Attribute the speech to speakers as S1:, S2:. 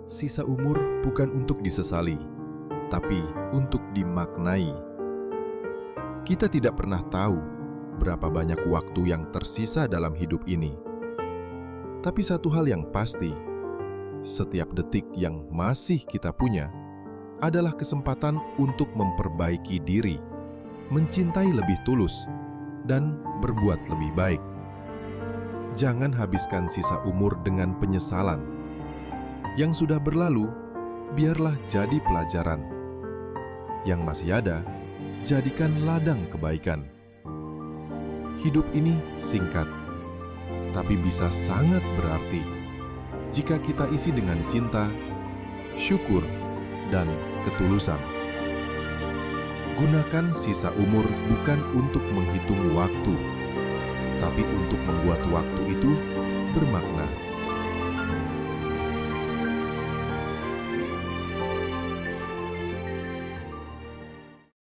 S1: Sisa umur bukan untuk disesali, tapi untuk dimaknai. Kita tidak pernah tahu berapa banyak waktu yang tersisa dalam hidup ini. Tapi satu hal yang pasti, setiap detik yang masih kita punya adalah kesempatan untuk memperbaiki diri, mencintai lebih tulus, dan berbuat lebih baik. Jangan habiskan sisa umur dengan penyesalan. Yang sudah berlalu, biarlah jadi pelajaran. Yang masih ada, jadikan ladang kebaikan. Hidup ini singkat, tapi bisa sangat berarti jika kita isi dengan cinta, syukur, dan ketulusan. Gunakan sisa umur bukan untuk menghitung waktu, tapi untuk membuat waktu itu bermakna.